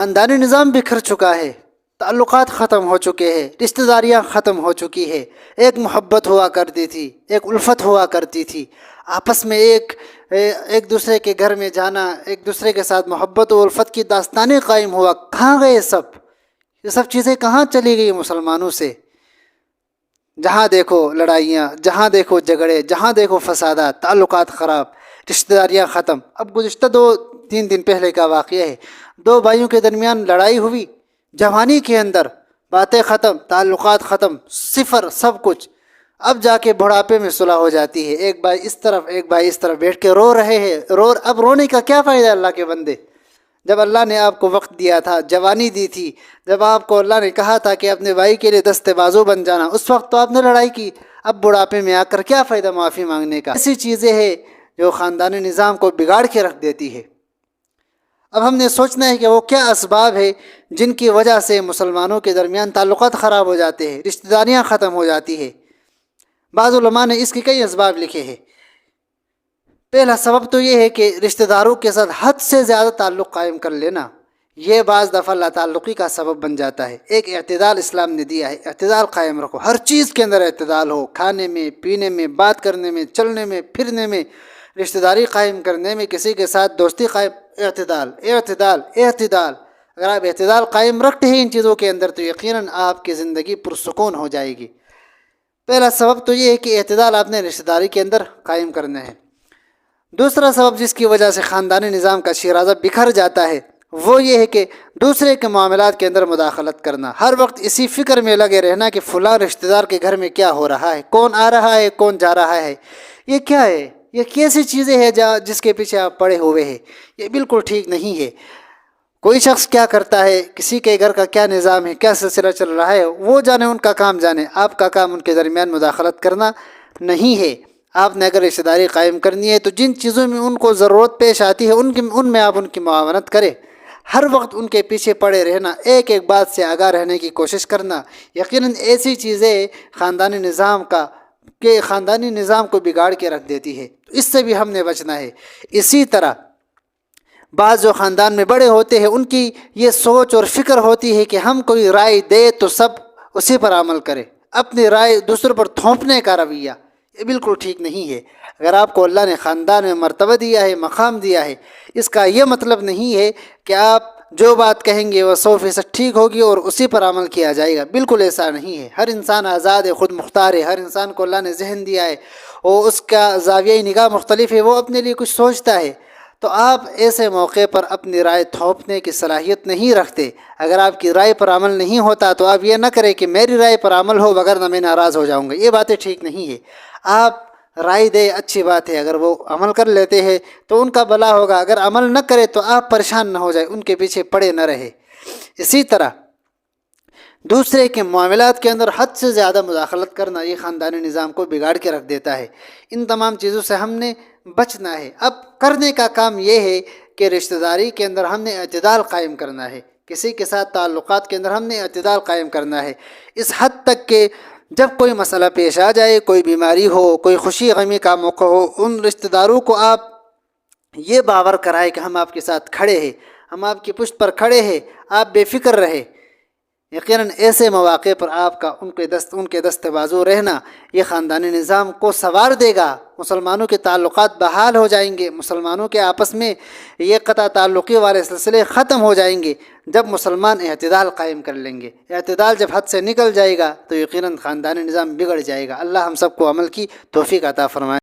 خاندانی نظام بکھر چکا ہے، تعلقات ختم ہو چکے ہیں، رشتہ داریاں ختم ہو چکی ہے۔ ایک محبت ہوا کرتی تھی، ایک الفت ہوا کرتی تھی، آپس میں ایک دوسرے کے گھر میں جانا، ایک دوسرے کے ساتھ محبت و الفت کی داستانیں قائم ہوا۔ کہاں گئے سب؟ یہ سب چیزیں کہاں چلی گئی مسلمانوں سے؟ جہاں دیکھو لڑائیاں، جہاں دیکھو جھگڑے، جہاں دیکھو فسادات، تعلقات خراب، رشتہ داریاں ختم۔ اب گزشتہ 2-3 دن پہلے کا واقعہ ہے، 2 بھائیوں کے درمیان لڑائی ہوئی، جوانی کے اندر باتیں ختم، تعلقات ختم، صفر سب کچھ۔ اب جا کے بڑھاپے میں صلح ہو جاتی ہے، ایک بھائی اس طرف ایک بھائی اس طرف بیٹھ کے رو رہے ہیں۔ اب رونے کا کیا فائدہ اللہ کے بندے؟ جب اللہ نے آپ کو وقت دیا تھا، جوانی دی تھی، جب آپ کو اللہ نے کہا تھا کہ اپنے بھائی کے لیے دستے بازو بن جانا، اس وقت تو آپ نے لڑائی کی۔ اب بڑھاپے میں آ کر کیا فائدہ معافی مانگنے کا؟ ایسی چیزیں ہیں جو خاندانی نظام کو بگاڑ کے رکھ دیتی ہے۔ اب ہم نے سوچنا ہے کہ وہ کیا اسباب ہے جن کی وجہ سے مسلمانوں کے درمیان تعلقات خراب ہو جاتے ہیں، رشتہ داریاں ختم ہو جاتی ہیں۔ بعض علماء نے اس کے کئی اسباب لکھے ہیں۔ پہلا سبب تو یہ ہے کہ رشتہ داروں کے ساتھ حد سے زیادہ تعلق قائم کر لینا، یہ بعض دفعہ لا تعلقی کا سبب بن جاتا ہے۔ ایک اعتدال اسلام نے دیا ہے، اعتدال قائم رکھو، ہر چیز کے اندر اعتدال ہو، کھانے میں، پینے میں، بات کرنے میں، چلنے میں، پھرنے میں، رشتہ داری قائم کرنے میں، کسی کے ساتھ دوستی قائم، اعتدال اعتدال اعتدال۔ اگر آپ اعتدال قائم رکھتے ہیں ان چیزوں کے اندر تو یقیناً آپ کی زندگی پرسکون ہو جائے گی۔ پہلا سبب تو یہ ہے کہ اعتدال آپ نے رشتہ داری کے اندر قائم کرنا ہے۔ دوسرا سبب جس کی وجہ سے خاندانی نظام کا شیرازہ بکھر جاتا ہے وہ یہ ہے کہ دوسرے کے معاملات کے اندر مداخلت کرنا، ہر وقت اسی فکر میں لگے رہنا کہ فلاں رشتہ دار کے گھر میں کیا ہو رہا ہے، کون آ رہا ہے، کون جا رہا ہے، یہ کیا ہے، یہ کیسی چیزیں ہیں جس کے پیچھے آپ پڑے ہوئے ہیں۔ یہ بالکل ٹھیک نہیں ہے۔ کوئی شخص کیا کرتا ہے، کسی کے گھر کا کیا نظام ہے، کیا سلسلہ چل رہا ہے، وہ جانے، ان کا کام جانے، آپ کا کام ان کے درمیان مداخلت کرنا نہیں ہے۔ آپ نے اگر رشتہ داری قائم کرنی ہے تو جن چیزوں میں ان کو ضرورت پیش آتی ہے ان میں آپ ان کی معاونت کریں۔ ہر وقت ان کے پیچھے پڑے رہنا، ایک ایک بات سے آگاہ رہنے کی کوشش کرنا، یقیناً ایسی چیزیں خاندانی نظام کو بگاڑ کے رکھ دیتی ہے۔ اس سے بھی ہم نے بچنا ہے۔ اسی طرح بعض جو خاندان میں بڑے ہوتے ہیں ان کی یہ سوچ اور فکر ہوتی ہے کہ ہم کوئی رائے دے تو سب اسی پر عمل کرے، اپنی رائے دوسروں پر تھوپنے کا رویہ، یہ بالکل ٹھیک نہیں ہے۔ اگر آپ کو اللہ نے خاندان میں مرتبہ دیا ہے، مقام دیا ہے، اس کا یہ مطلب نہیں ہے کہ آپ جو بات کہیں گے وہ 100% ٹھیک ہوگی اور اسی پر عمل کیا جائے گا، بالکل ایسا نہیں ہے۔ ہر انسان آزاد ہے، خود مختار ہے، ہر انسان کو اللہ نے ذہن دیا ہے اور اس کا زاویہ نگاہ مختلف ہے، وہ اپنے لیے کچھ سوچتا ہے۔ تو آپ ایسے موقع پر اپنی رائے تھوپنے کی صلاحیت نہیں رکھتے۔ اگر آپ کی رائے پر عمل نہیں ہوتا تو آپ یہ نہ کریں کہ میری رائے پر عمل ہو وگرنہ میں ناراض ہو جاؤں گا، یہ باتیں ٹھیک نہیں ہے۔ آپ رائے دے، اچھی بات ہے، اگر وہ عمل کر لیتے ہیں تو ان کا بھلا ہوگا، اگر عمل نہ کرے تو آپ پریشان نہ ہو جائے، ان کے پیچھے پڑے نہ رہے۔ اسی طرح دوسرے کے معاملات کے اندر حد سے زیادہ مداخلت کرنا یہ خاندانی نظام کو بگاڑ کے رکھ دیتا ہے۔ ان تمام چیزوں سے ہم نے بچنا ہے۔ اب کرنے کا کام یہ ہے کہ رشتہ داری کے اندر ہم نے اعتدال قائم کرنا ہے، کسی کے ساتھ تعلقات کے اندر ہم نے اعتدال قائم کرنا ہے، اس حد تک کہ جب کوئی مسئلہ پیش آ جائے، کوئی بیماری ہو، کوئی خوشی غمی کا موقع ہو، ان رشتہ داروں کو آپ یہ باور کرائے کہ ہم آپ کے ساتھ کھڑے ہیں، ہم آپ کی پشت پر کھڑے ہیں، آپ بے فکر رہے۔ یقیناً ایسے مواقع پر آپ کا ان کے دست بازو رہنا یہ خاندانی نظام کو سنوار دے گا، مسلمانوں کے تعلقات بحال ہو جائیں گے، مسلمانوں کے آپس میں یہ قطع تعلقی والے سلسلے ختم ہو جائیں گے جب مسلمان اعتدال قائم کر لیں گے۔ اعتدال جب حد سے نکل جائے گا تو یقیناً خاندانی نظام بگڑ جائے گا۔ اللہ ہم سب کو عمل کی توفیق عطا فرمائے۔